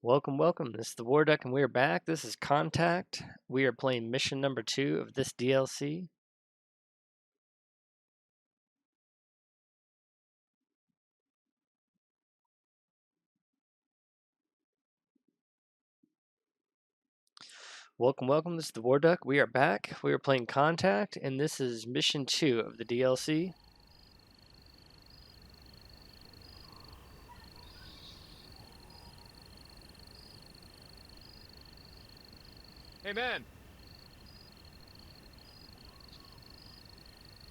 Welcome, welcome. This is the War Duck, and we are back. This is Contact. We are playing mission number 2 of this DLC. Welcome, welcome. This is the War Duck. We are back. We are playing Contact, and this is mission 2 of the DLC. Hey, man.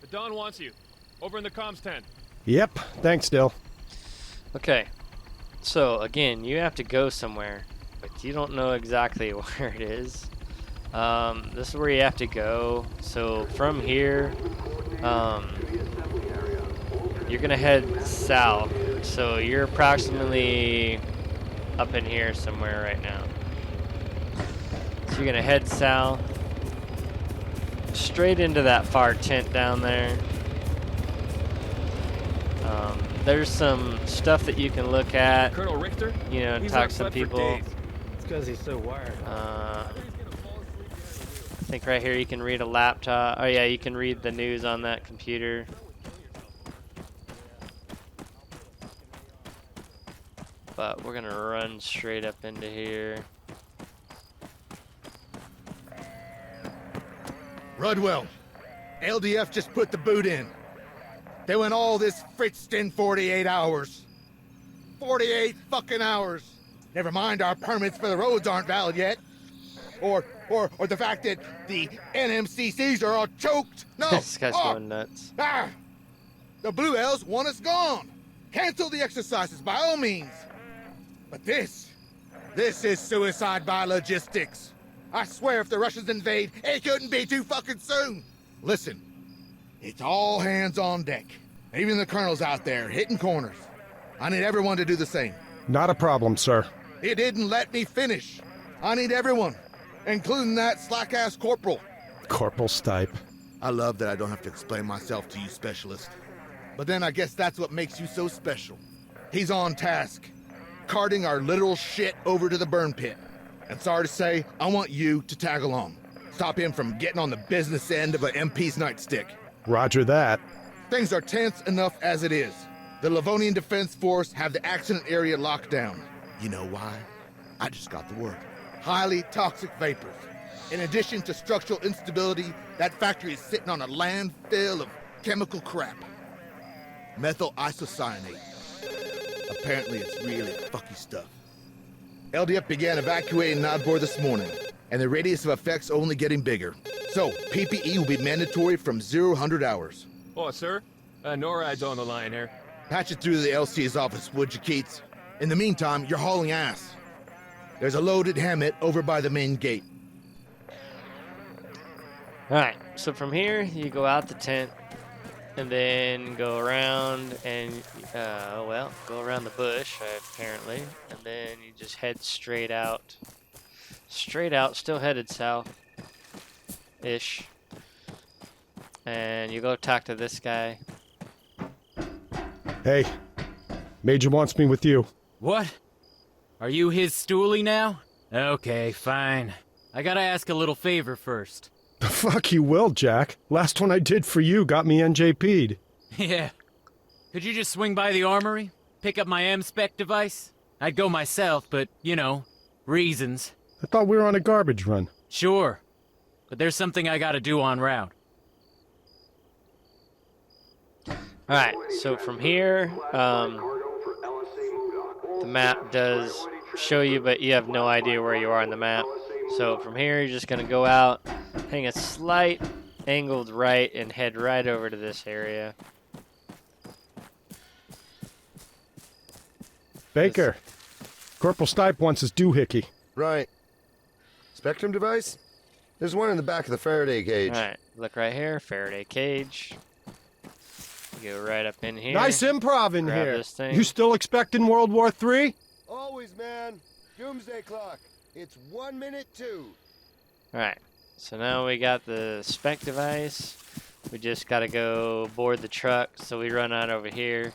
The Don wants you. Over in the comms tent. Yep, thanks, Dill. Okay, so again, you have to go somewhere, but you don't know exactly where it is. This is where you have to go. So from here, you're gonna head south. So you're approximately up in here somewhere right now. So you're gonna head south, straight into that far tent down there. There's some stuff that you can look at. Colonel Richter? You know, He's talk not to some slept for people. days. It's because he's so wired. I think right here you can read a laptop. Oh yeah, you can read the news on that computer. But we're gonna run straight up into here. Rudwell, LDF just put the boot in. They went all this fritzed in 48 hours. 48 fucking hours. Never mind our permits for the roads aren't valid yet. Or the fact that the NMCCs are all choked. No. This guy's going nuts. The Blue Elves want us gone. Cancel the exercises by all means. But this is suicide by logistics. I swear if the Russians invade, it couldn't be too fucking soon. Listen, it's all hands on deck. Even the colonel's out there, hitting corners. I need everyone to do the same. Not a problem, sir. He didn't let me finish. I need everyone, including that slack-ass corporal. Corporal Stipe. I love that I don't have to explain myself to you, specialist. But then I guess that's what makes you so special. He's on task, carting our literal shit over to the burn pit. And sorry to say, I want you to tag along. Stop him from getting on the business end of an MP's nightstick. Roger that. Things are tense enough as it is. The Livonian Defense Force have the accident area locked down. You know why? I just got the word. Highly toxic vapors. In addition to structural instability, that factory is sitting on a landfill of chemical crap. Methyl isocyanate. Apparently it's really fucky stuff. LDF began evacuating Nodbor this morning, and the radius of effects only getting bigger. So, PPE will be mandatory from 0-100 hours. Oh, sir. NORAD's on the line here. Patch it through to the LC's office, would you, Keats? In the meantime, you're hauling ass. There's a loaded Hammett over by the main gate. Alright, so from here you go out the tent and then go around and, go around the bush, apparently, and then you just head straight out. Straight out, still headed south-ish. And you go talk to this guy. Hey, Major wants me with you. What? Are you his stoolie now? Okay, fine. I gotta ask a little favor first. The fuck you will, Jack. Last one I did for you got me NJP'd. Yeah. Could you just swing by the armory? Pick up my M-Spec device? I'd go myself, but, you know, reasons. I thought we were on a garbage run. Sure. But there's something I gotta do en route. Alright, so from here, the map does show you, but you have no idea where you are on the map. So from here, you're just going to go out, hang a slight angled right, and head right over to this area. Baker, Corporal Stipe wants his doohickey. Right. Spectrum device? There's one in the back of the Faraday cage. Alright, look right here, Faraday cage. You go right up in here. Nice improv in grab here. this thing. You still expecting World War III? Always, man. Doomsday clock. It's 1 minute 2. Alright, so now we got the spec device. We just got to go board the truck, so we run out over here.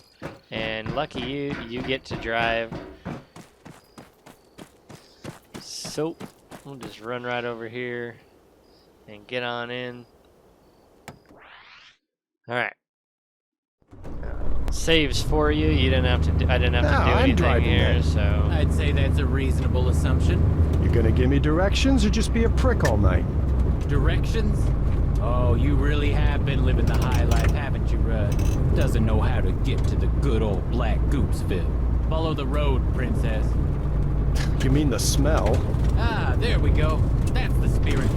And lucky you, you get to drive. So we'll just run right over here and get on in. All right. Saves for you. You didn't have to. I didn't have No, to do I'm anything driving here. then. So I'd say that's a reasonable assumption. You gonna give me directions or just be a prick all night? Directions? Oh, you really have been living the high life, haven't you, Rudd? Doesn't know how to get to the good old Black Gooseville. Follow the road, princess. You mean the smell? Ah, there we go. That's the spirit.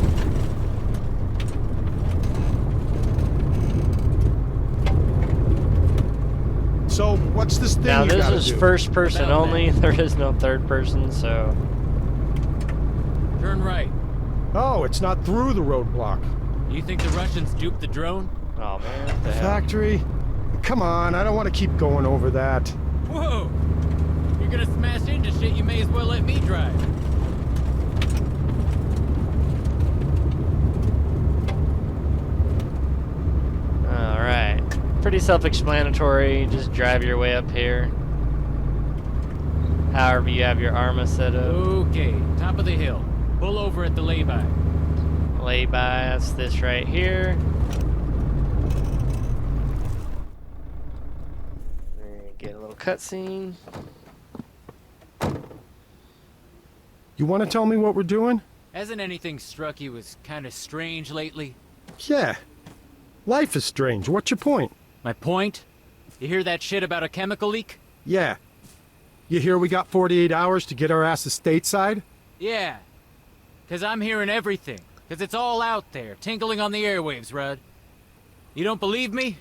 So, what's this thing now you this gotta is do? first person About only. that. There is no third person. So Turn right. Oh, it's not through the roadblock. You think the Russians duped the drone? oh man, what the hell? Factory? Come on, I don't want to keep going over that. Whoa! You're gonna smash into shit, you may as well let me drive. All right. Pretty self-explanatory. Just drive your way up here. However you have your Arma set up. Okay, top of the hill. Pull over at the lay-by. Lay-by, that's this right here. And get a little cutscene. You want to tell me what we're doing? Hasn't anything struck you as kind of strange lately? Yeah. Life is strange. What's your point? My point? You hear that shit about a chemical leak? Yeah. You hear we got 48 hours to get our asses stateside? Yeah. 'Cause I'm hearing everything. 'Cause it's all out there, tinkling on the airwaves, Rudd. You don't believe me?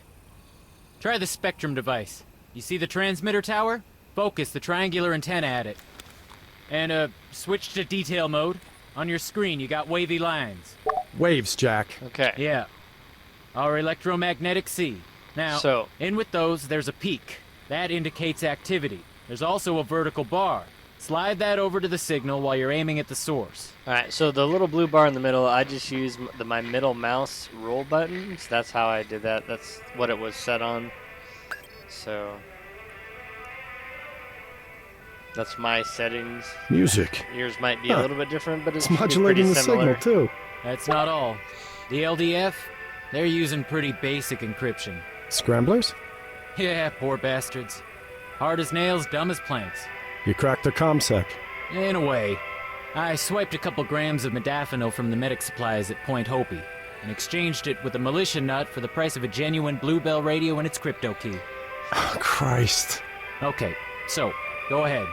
Try the Spectrum device. You see the transmitter tower? Focus the triangular antenna at it. And, switch to detail mode. On your screen, you got wavy lines. Waves, Jack. Okay. Yeah. Our electromagnetic sea. Now, So- in with those, there's a peak. That indicates activity. There's also a vertical bar. Slide that over to the signal while you're aiming at the source. All right. So the little blue bar in the middle, I just use my middle mouse roll buttons. That's how I did that. That's what it was set on. So that's my settings. Music. Yours might be a Huh. little bit different, but It's should be modulating pretty the similar. signal, too. That's not all. The LDF, they're using pretty basic encryption. Scramblers? Yeah, poor bastards. Hard as nails, dumb as planks. You cracked their comsec. In a way. I swiped a couple grams of modafinil from the medic supplies at Point Hopi and exchanged it with a militia nut for the price of a genuine Bluebell radio and its crypto key. Oh, Christ. Okay, so, go ahead.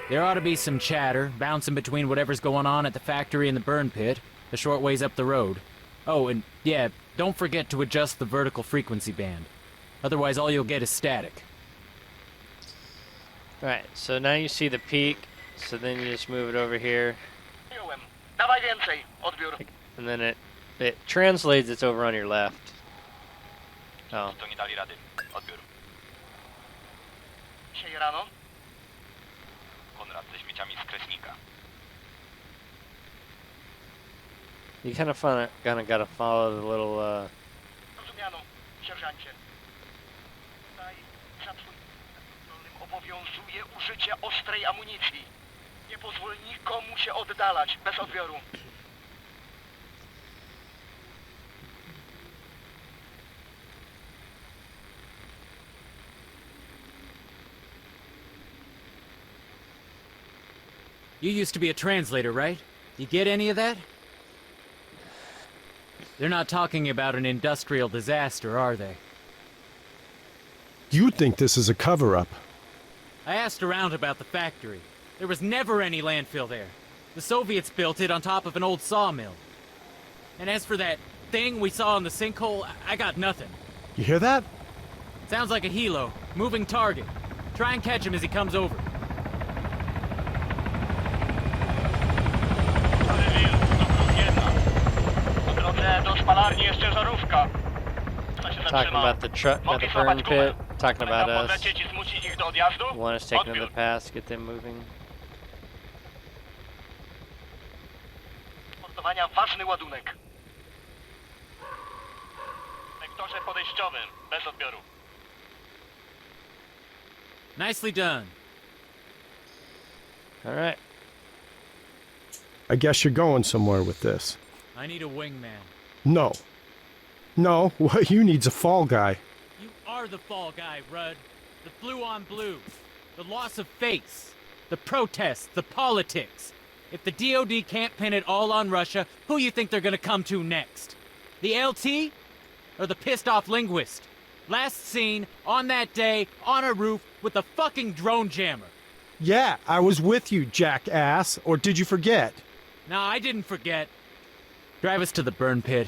There ought to be some chatter, bouncing between whatever's going on at the factory and the burn pit, a short ways up the road. Oh, and yeah, don't forget to adjust the vertical frequency band. Otherwise, all you'll get is static. All right. So now you see the peak. So then you just move it over here, Przyjąłem. Dawaj więcej. Odbiór. and then it translates. It's over on your left. Oh. To nie dali rady. Odbiór. Dzisiaj rano? Konrad ze śmieciami z Kreśnika. You kind of gotta follow the little. Rozumiano, sierżancie. Tutaj za twoim kontrolnym obowiązuje użycie ostrej amunicji. Nie pozwól nikomu się oddalać bez odbioru. You used to be a translator, right? You get any of that? They're not talking about an industrial disaster, are they? You think this is a cover-up. I asked around about the factory. There was never any landfill there. The Soviets built it on top of an old sawmill. And as for that thing we saw in the sinkhole, I got nothing. You hear that? Sounds like a helo. Moving target. Try and catch him as he comes over. Po drodze do spalarni jest ciężarówka. Ona się Talking zatrzyma. about the truck at the Mogli burn złapać gumę. pit. Talking about Będą us. podlecieć i zmusić ich do odjazdu? Want us taking them to Odbiór. the pass, get them moving. Portowania ważny ładunek. W sektorze podejściowym, bez odbioru. Nicely done. All right. I guess you're going somewhere with this. I need a wingman. No. No, what you need's a fall guy. You are the fall guy, Rudd. The blue on blue. The loss of face. The protests. The politics. If the DOD can't pin it all on Russia, who you think they're gonna come to next? The LT? Or the pissed off linguist? Last seen, on that day, on a roof, with a fucking drone jammer. Yeah, I was with you, jackass. Or did you forget? Nah, I didn't forget. Drive us to the burn pit.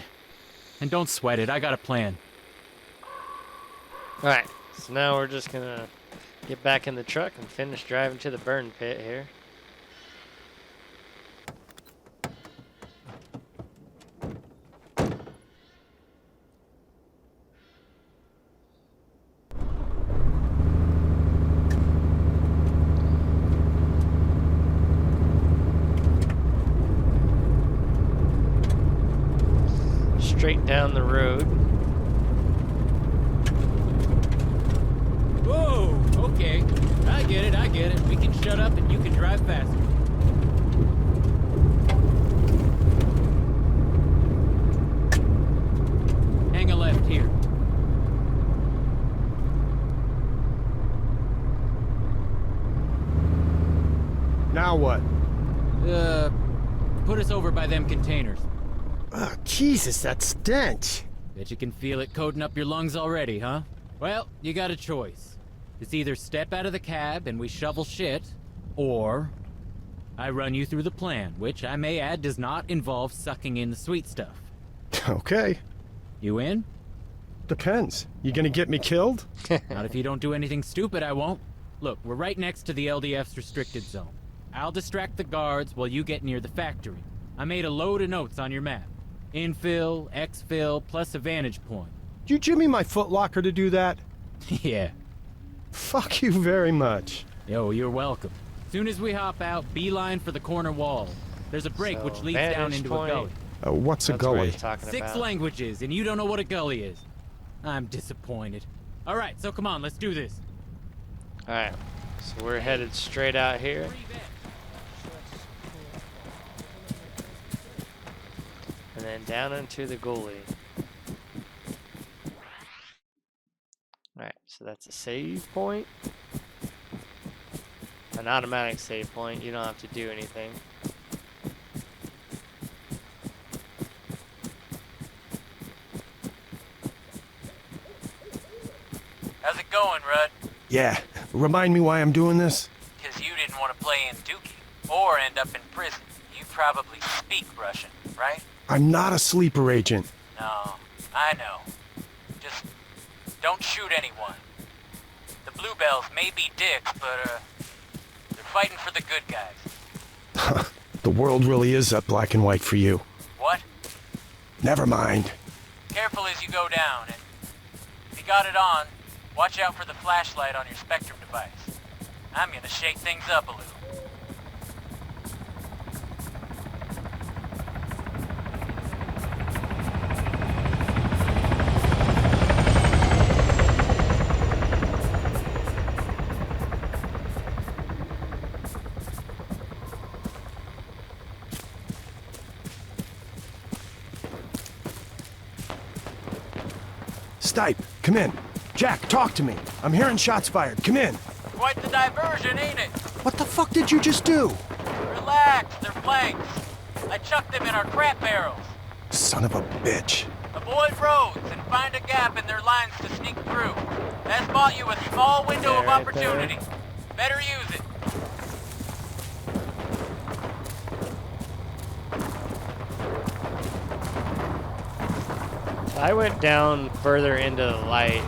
And don't sweat it, I got a plan. Alright, so now we're just gonna get back in the truck and finish driving to the burn pit here. Straight down the road. Whoa, okay. I get it. We can shut up and you can drive faster. Hang a left here. Now what? Put us over by them containers. Oh, Jesus, that stench. Bet you can feel it coating up your lungs already, huh? Well, you got a choice. It's either step out of the cab and we shovel shit, or I run you through the plan, which I may add does not involve sucking in the sweet stuff. Okay. You in? Depends. You gonna get me killed? Not if you don't do anything stupid, I won't. Look, we're right next to the LDF's restricted zone. I'll distract the guards while you get near the factory. I made a load of notes on your map. Infill, exfil, plus a vantage point. You Jimmy my footlocker to do that? Yeah. Fuck you very much. Yo, you're welcome. Soon as we hop out, beeline for the corner wall. There's a break So, which leads down vantage into point. a gully. What's a That's what gully? he's talking 6 about. languages, and you don't know what a gully is. I'm disappointed. All right, so come on, let's do this. Alright, so we're headed straight out here. And then down into the gully. Alright, so that's a save point. An automatic save point, you don't have to do anything. How's it going, Rudd? Yeah. Remind me why I'm doing this? Because you didn't want to play in Dookie, or end up in prison. You probably speak Russian, right? I'm not a sleeper agent. No, I know. Just don't shoot anyone. The Bluebells may be dicks, but, they're fighting for the good guys. The world really is that black and white for you. What? Never mind. Careful as you go down, and if you got it on, watch out for the flashlight on your Spectrum device. I'm gonna shake things up a little. Stipe, come in. Jack, talk to me. I'm hearing shots fired. Come in. Quite the diversion, ain't it? What the fuck did you just do? Relax, they're flanks. I chucked them in our crap barrels. Son of a bitch. Avoid roads and find a gap in their lines to sneak through. That's bought you a small window of Right there. opportunity. Better use it. I went down further into the light.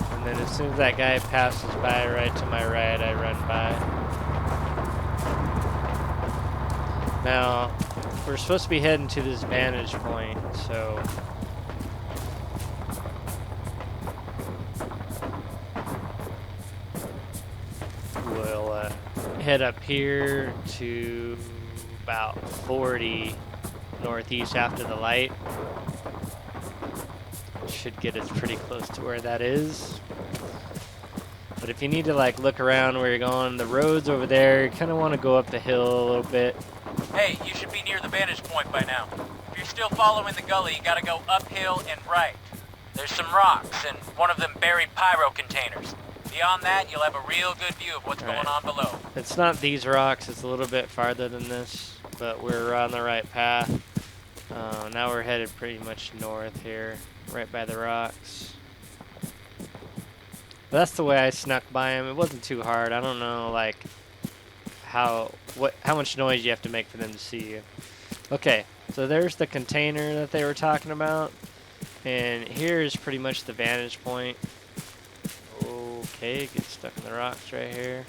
And then as soon as that guy passes by right to my right, I run by. Now, we're supposed to be heading to this vantage point, so... we'll head up here to about 40 northeast after the light. Should get us pretty close to where that is. But if you need to like look around where you're going, the road's over there. You kind of want to go up the hill a little bit. Hey, you should be near the vantage point by now. If you're still following the gully, you gotta go uphill and right. There's some rocks and one of them buried pyro containers. Beyond that, you'll have a real good view of what's going on below. It's not these rocks. It's a little bit farther than this, but we're on the right path. Now we're headed pretty much north here, right by the rocks. That's the way I snuck by him. It wasn't too hard. I don't know, like, how much noise you have to make for them to see you. Okay, so there's the container that they were talking about, and here's pretty much the vantage point. Okay, get stuck in the rocks right here.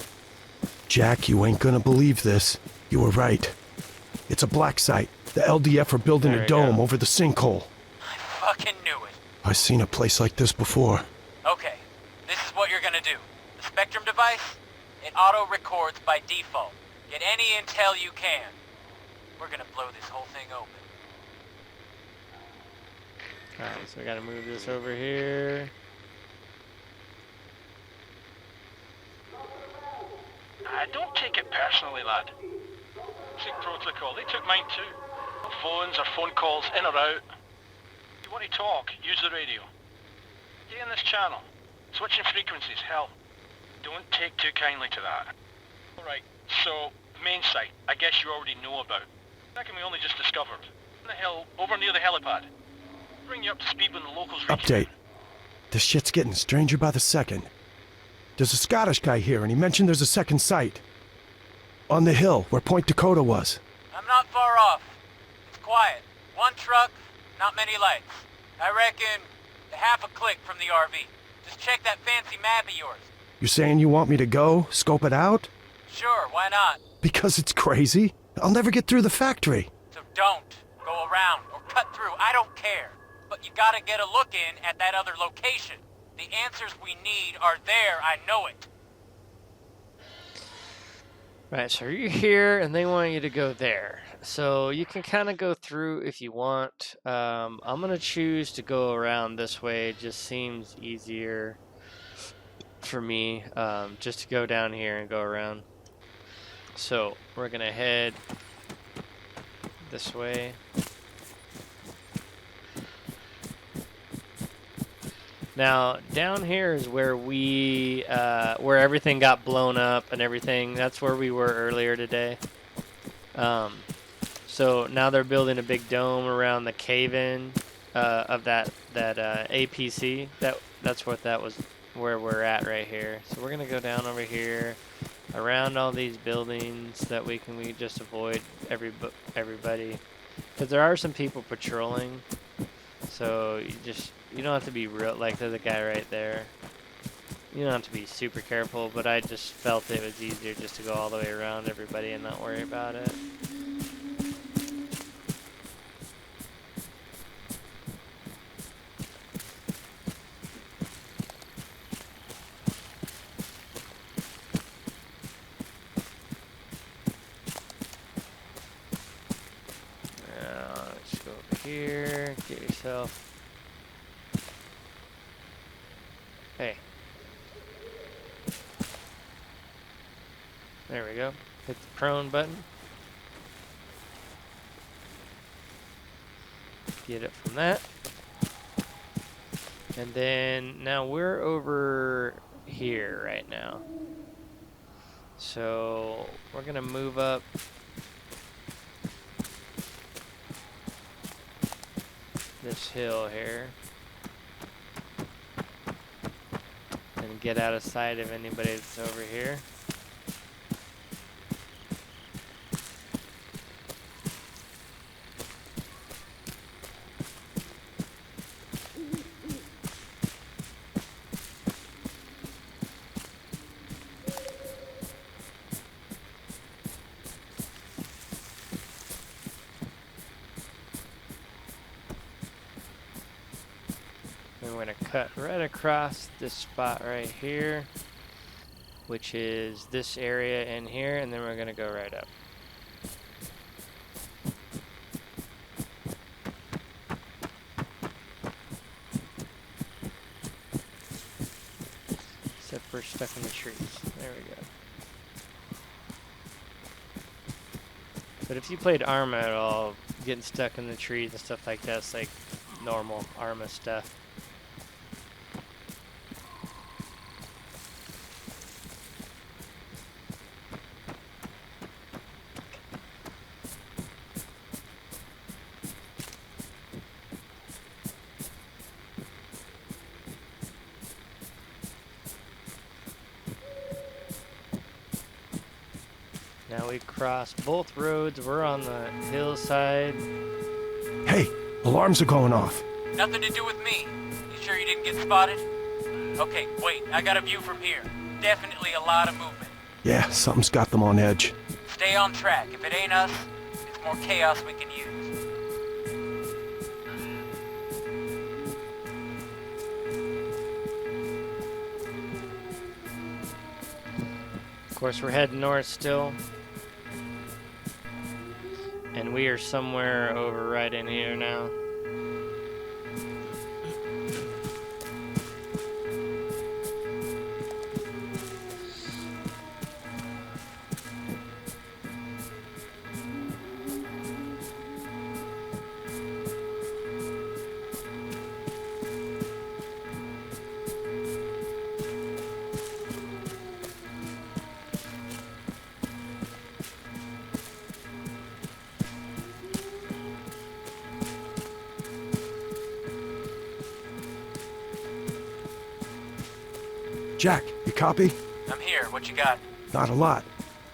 Jack, you ain't gonna believe this. You were right. It's a black site. The LDF are building There a we dome go. over the sinkhole. I fucking knew it. I've seen a place like this before. Okay, this is what you're gonna do. The Spectrum device, it auto-records by default. Get any intel you can. We're gonna blow this whole thing open. Alright, so we gotta move this over here. Don't take it personally, lad. Basic protocol, they took mine too. No phones or phone calls in or out. If you want to talk, use the radio. Stay in this channel. Switching frequencies, hell. Don't take too kindly to that. Alright, so, main site, I guess you already know about. Second we only just discovered. On the hill, over near the helipad. Bring you up to speed when the locals reach. Update. This shit's getting stranger by the second. There's a Scottish guy here, and he mentioned there's a second site. On the hill, where Point Dakota was. I'm not far off. It's quiet. One truck, not many lights. I reckon half a click from the RV. Just check that fancy map of yours. You're saying you want me to go, scope it out? Sure, why not? Because it's crazy? I'll never get through the factory. So don't go around or cut through. I don't care. But you gotta get a look in at that other location. The answers we need are there, I know it. Right, so you're here, and they want you to go there. So you can kind of go through if you want. I'm going to choose to go around this way. It just seems easier for me just to go down here and go around. So we're going to head this way. Now, down here is where where everything got blown up and everything. That's where we were earlier today. So now they're building a big dome around the cave-in of that APC. That's what that was, where we're at right here. So we're gonna go down over here, around all these buildings that we just avoid everybody, because there are some people patrolling. So you don't have to be real, like there's a guy right there. You don't have to be super careful, but I just felt it was easier just to go all the way around everybody and not worry about it. Now, let's go over here, get yourself. Hey. There we go. Hit the prone button. Get it from that. And then now we're over here right now. So we're gonna move up this hill here. And get out of sight of anybody that's over here. And we're going to cut right across this spot right here, which is this area in here, and then we're going to go right up. we're stuck in the trees. There we go. But if you played Arma at all, getting stuck in the trees and stuff like that's like normal Arma stuff. Now we crossed both roads. We're on the hillside. Hey, alarms are going off. Nothing to do with me. You sure you didn't get spotted? Okay, wait, I got a view from here. Definitely a lot of movement. Yeah, something's got them on edge. Stay on track. If it ain't us, it's more chaos we can use. Of course, we're heading north still. And we are somewhere over right in here now. Jack, you copy? I'm here. What you got? Not a lot,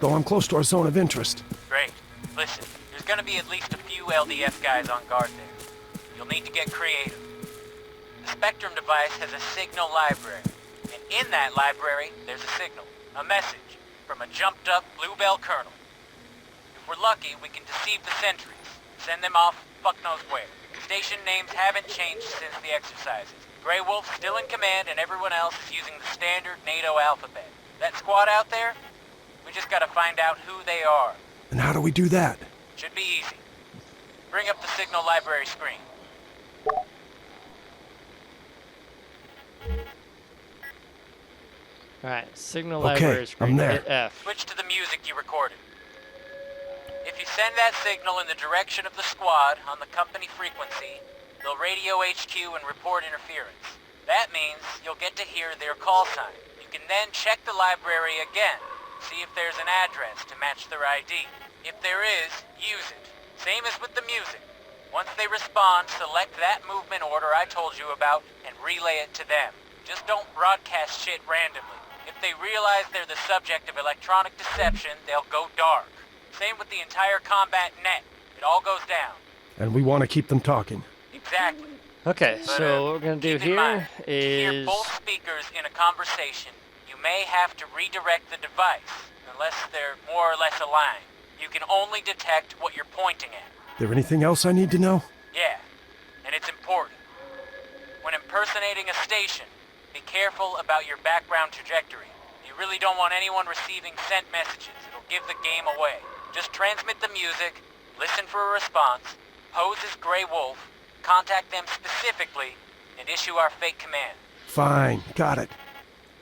though I'm close to our zone of interest. Great. Listen, there's gonna be at least a few LDF guys on guard there. You'll need to get creative. The Spectrum device has a signal library, and in that library, there's a signal, a message, from a jumped-up Bluebell colonel. If we're lucky, we can deceive the sentries, send them off fuck knows where. Station names haven't changed since the exercises. Grey Wolf's still in command, and everyone else is using the standard NATO alphabet. That squad out there, we just gotta find out who they are. And how do we do that? Should be easy. Bring up the signal library screen. Alright, signal Okay, library screen. I'm there. Hit F. Switch to the music you recorded. If you send that signal in the direction of the squad on the company frequency, they'll radio HQ and report interference. That means you'll get to hear their call sign. You can then check the library again, see if there's an address to match their ID. If there is, use it. Same as with the music. Once they respond, select that movement order I told you about and relay it to them. Just don't broadcast shit randomly. If they realize they're the subject of electronic deception, they'll go dark. Same with the entire combat net. It all goes down. And we want to keep them talking. Exactly. Okay, But, so what we're gonna do keep in mind, here to hear is both speakers in a conversation, you may have to redirect the device, unless they're more or less aligned. You can only detect what you're pointing at. There anything else I need to know? Yeah, and it's important. When impersonating a station, be careful about your background trajectory. You really don't want anyone receiving sent messages. It'll give the game away. Just transmit the music, listen for a response, pose as Grey Wolf, contact them specifically, and issue our fake command. Fine, got it.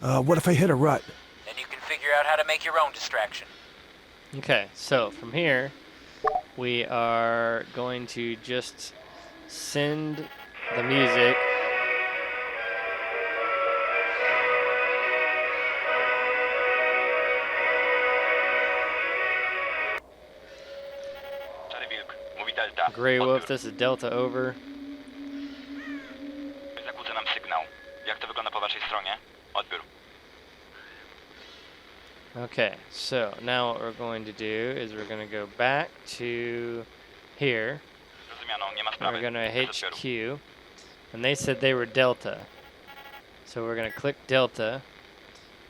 What if I hit a rut? Then you can figure out how to make your own distraction. okay. So from here, we are going to just send the music. Szary Wilk, mówi Delta. Grey Wolf, Odbiór. this is Delta over. Zakłóca nam sygnał. Jak to wygląda po waszej stronie? Odbiór. Okay, so now what we're going to do is we're going to go back to here. Zrozumiano, nie ma We're sprawy. going to Bez odbioru. HQ. And they said they were Delta. So we're going to click Delta.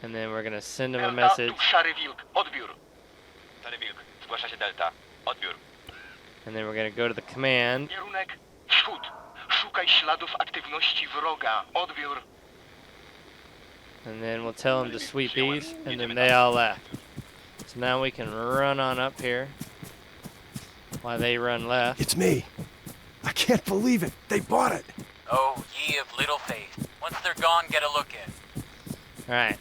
And then we're going to send them a message. Tu Szary Wilk, odbiór. Szary Wilk, zgłasza się Delta. Odbiór. And then we're going to go to the command. Kierunek wschód. Szukaj śladów aktywności wroga. Odbiór. And then we'll tell them to sweep east. And then they all left. So now we can run on up here. While they run left. It's me. I can't believe it. They bought it. Oh, ye of little faith. Once they're gone, get a look in. Alright.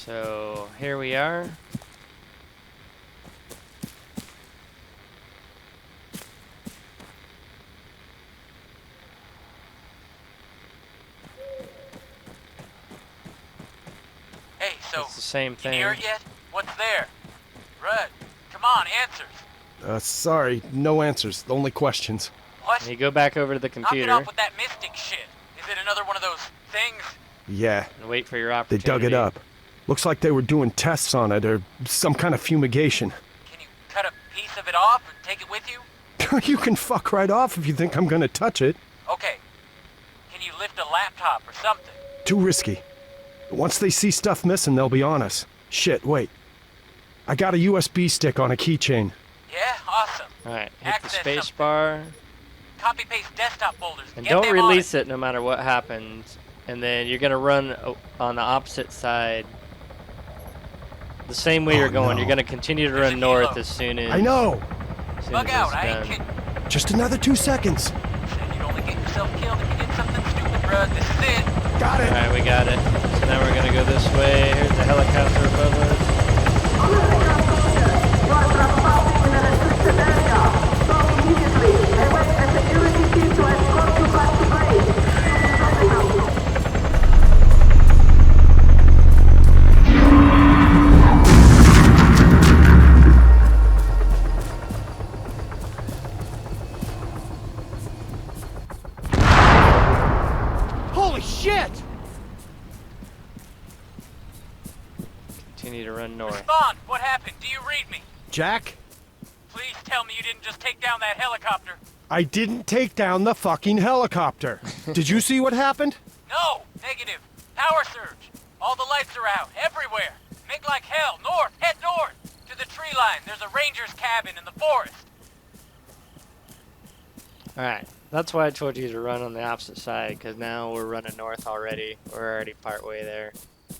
So here we are. Hey, so, It's the same can thing. you hear it yet? What's there? Rudd, come on, answers. Sorry, no answers, only questions. What? And you go back over to the Knock it computer off with that mystic shit. Is it another one of those things? Yeah, and wait for your they opportunity. dug it up. Looks like they were doing tests on it or some kind of fumigation. Can you cut a piece of it off and take it with you? You can fuck right off if you think I'm gonna touch it. Okay. Can you lift a laptop or something? Too risky. Once they see stuff missing, they'll be on us. Shit, wait. I got a USB stick on a keychain. Yeah, awesome. Alright, hit the Access space something. bar. Copy paste desktop folders. And Get don't them on release it no matter what happens. And then you're gonna run on the opposite side. The same way Oh, you're going. no. You're gonna continue to There's run a north helo. as soon as I know! as soon Bug as out, it's I ain't done. kidding. Just another 2 seconds. Said you'd only get yourself killed if you did something stupid, Rudd. This is it. Got it! Alright, we got it. So now we're gonna go this way. Here's the helicopter above us. Holy shit! Continue to run north. Respond. What happened? Do you read me? Jack, Please tell me you didn't just take down that helicopter. I didn't take down the fucking helicopter. Did you see what happened? No. Negative. Power surge. All the lights are out. Everywhere. Make like hell. North. Head north. To the tree line. There's a ranger's cabin in the forest. Alright, that's why I told you to run on the opposite side, because now we're running north already. We're already partway there.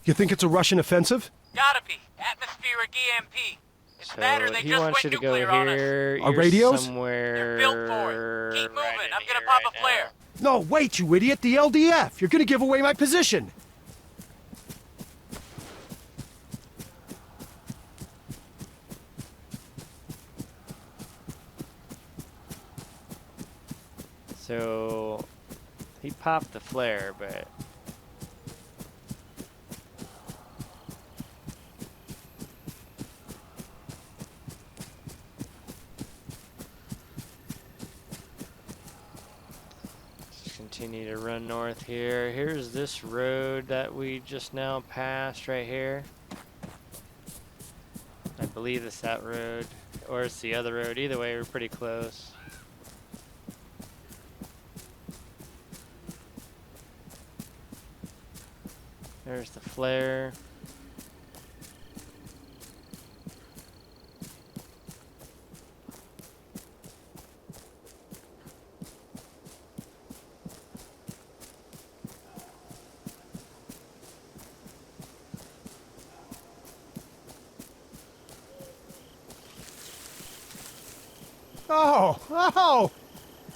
You think it's a Russian offensive? Gotta be. Atmospheric EMP. It's So that or they he just wants went you to go nuclear on us. here. Our You're radios? somewhere They're built for it. Keep moving. right in I'm gonna here pop right a flare. No, wait, you idiot, the LDF! You're gonna give away my position! So he popped the flare, but just continue to run north here. Here's this road that we just now passed right here. I believe it's that road, or it's the other road. Either way, we're pretty close. There's the flare. Oh!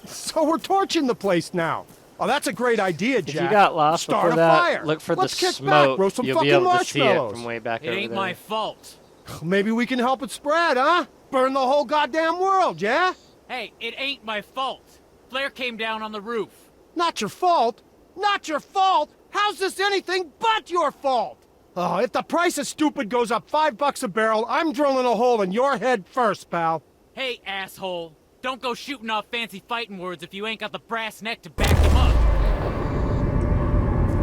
So we're torching the place now. Oh, that's a great idea, Jack. If you got lost Start before a that, fire. look for Let's the kick smoke. back, roast some You'll be fucking able to see it marshmallows. from way back It over ain't there. my fault. Maybe we can help it spread, huh? Burn the whole goddamn world, yeah? Hey, it ain't my fault. Flare came down on the roof. Not your fault. Not your fault. How's this anything but your fault? Oh, if the price of stupid goes up $5 a barrel, I'm drilling a hole in your head first, pal. Hey, asshole. Don't go shooting off fancy fighting words if you ain't got the brass neck to back them up.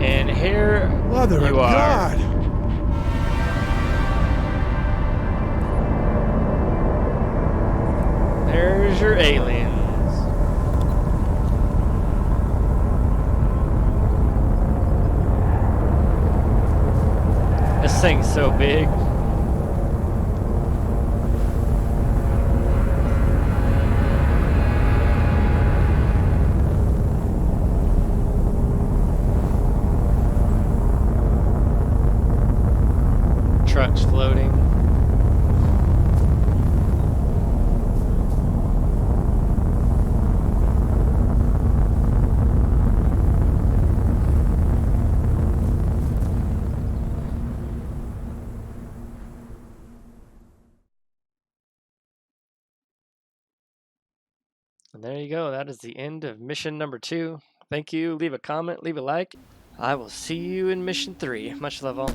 And here Mother you of are. God. There's your aliens. This thing's so big. Trucks floating. And there you go. That is the end of mission number 2. Thank you. Leave a comment, leave a like. I will see you in mission 3. Much love all.